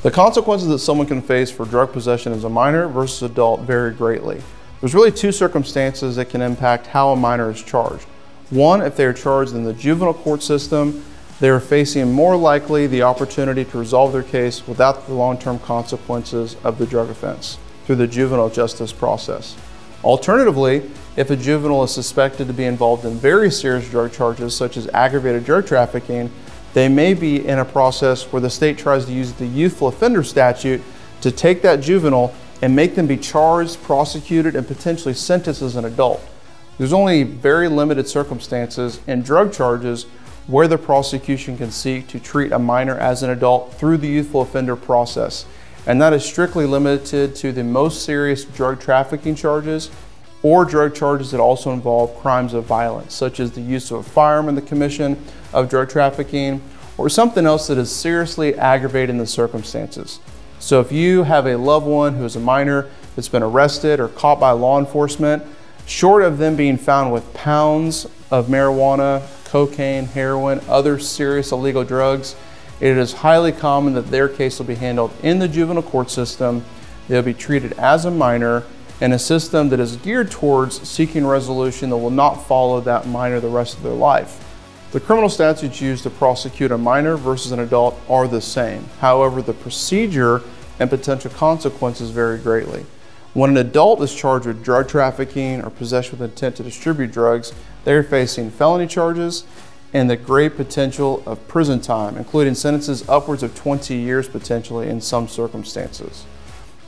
The consequences that someone can face for drug possession as a minor versus adult vary greatly. There's really two circumstances that can impact how a minor is charged. One, if they are charged in the juvenile court system, they are facing more likely the opportunity to resolve their case without the long-term consequences of the drug offense through the juvenile justice process. Alternatively, if a juvenile is suspected to be involved in very serious drug charges such as aggravated drug trafficking, they may be in a process where the state tries to use the youthful offender statute to take that juvenile and make them be charged, prosecuted, and potentially sentenced as an adult. There's only very limited circumstances in drug charges where the prosecution can seek to treat a minor as an adult through the youthful offender process. And that is strictly limited to the most serious drug trafficking charges or drug charges that also involve crimes of violence, such as the use of a firearm in the commission of drug trafficking or something else that is seriously aggravating the circumstances. So if you have a loved one who is a minor that's been arrested or caught by law enforcement, short of them being found with pounds of marijuana, cocaine, heroin, other serious illegal drugs, it is highly common that their case will be handled in the juvenile court system. They'll be treated as a minor in a system that is geared towards seeking resolution that will not follow that minor the rest of their life. The criminal statutes used to prosecute a minor versus an adult are the same. However, the procedure and potential consequences vary greatly. When an adult is charged with drug trafficking or possession with intent to distribute drugs, they're facing felony charges and the great potential of prison time, including sentences upwards of 20 years potentially in some circumstances.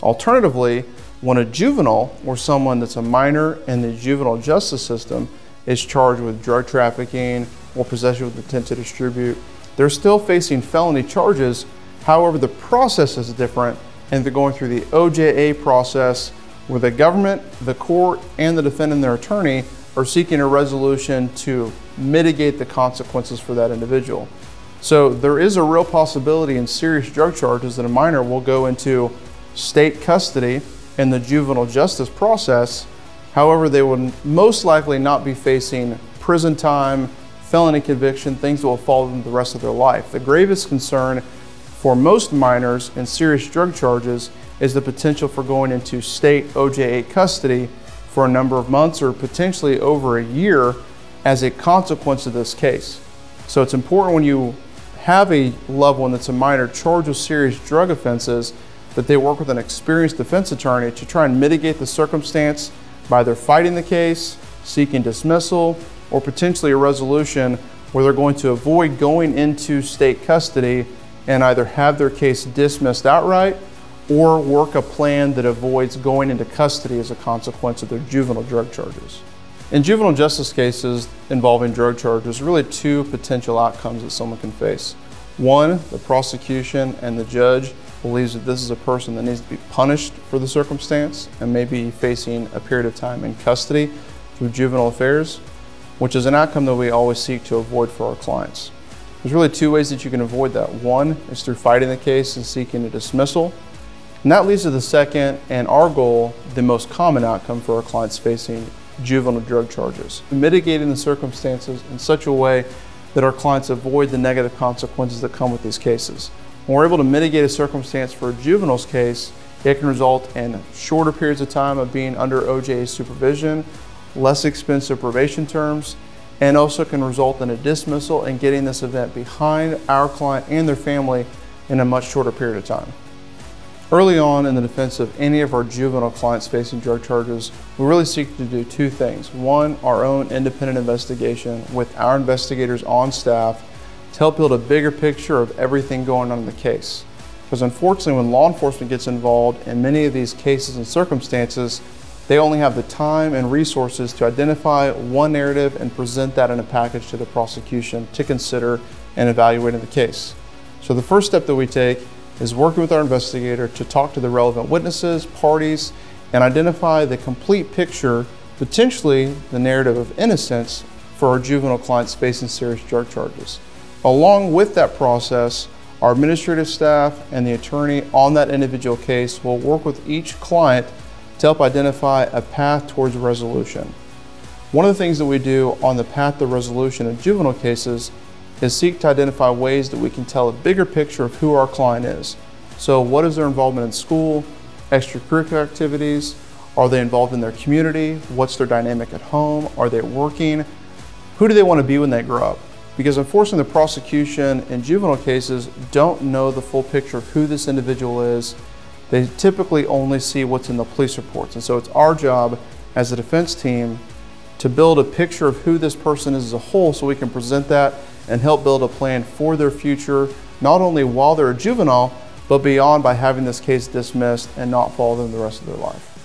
Alternatively, when a juvenile or someone that's a minor in the juvenile justice system is charged with drug trafficking or possession with intent to distribute, they're still facing felony charges. However, the process is different and they're going through the OJA process where the government, the court, and the defendant and their attorney are seeking a resolution to mitigate the consequences for that individual. So there is a real possibility in serious drug charges that a minor will go into state custody in the juvenile justice process. However, they will most likely not be facing prison time, felony conviction, things that will follow them the rest of their life. The gravest concern for most minors in serious drug charges is the potential for going into state OJA custody for a number of months or potentially over a year as a consequence of this case. So it's important when you have a loved one that's a minor charged with serious drug offenses that they work with an experienced defense attorney to try and mitigate the circumstance by either fighting the case, seeking dismissal, or potentially a resolution where they're going to avoid going into state custody and either have their case dismissed outright or work a plan that avoids going into custody as a consequence of their juvenile drug charges. In juvenile justice cases involving drug charges, really two potential outcomes that someone can face. One, the prosecution and the judge believes that this is a person that needs to be punished for the circumstance and may be facing a period of time in custody through juvenile affairs, which is an outcome that we always seek to avoid for our clients. There's really two ways that you can avoid that. One is through fighting the case and seeking a dismissal. And that leads to the second, and our goal, the most common outcome for our clients facing juvenile drug charges. Mitigating the circumstances in such a way that our clients avoid the negative consequences that come with these cases. When we're able to mitigate a circumstance for a juvenile's case, it can result in shorter periods of time of being under OJA supervision, less expensive probation terms, and also can result in a dismissal and getting this event behind our client and their family in a much shorter period of time. Early on in the defense of any of our juvenile clients facing drug charges, we really seek to do two things. One, our own independent investigation with our investigators on staff to help build a bigger picture of everything going on in the case. Because unfortunately, when law enforcement gets involved in many of these cases and circumstances, they only have the time and resources to identify one narrative and present that in a package to the prosecution to consider and evaluating the case. So the first step that we take is working with our investigator to talk to the relevant witnesses, parties, and identify the complete picture, potentially the narrative of innocence for our juvenile clients facing serious drug charges. Along with that process, our administrative staff and the attorney on that individual case will work with each client to help identify a path towards resolution. One of the things that we do on the path to resolution in juvenile cases is seek to identify ways that we can tell a bigger picture of who our client is. So what is their involvement in school, extracurricular activities? Are they involved in their community? What's their dynamic at home? Are they working? Who do they want to be when they grow up? Because unfortunately the prosecution in juvenile cases don't know the full picture of who this individual is. They typically only see what's in the police reports. And so it's our job as a defense team to build a picture of who this person is as a whole so we can present that and help build a plan for their future, not only while they're a juvenile, but beyond by having this case dismissed and not follow them the rest of their life.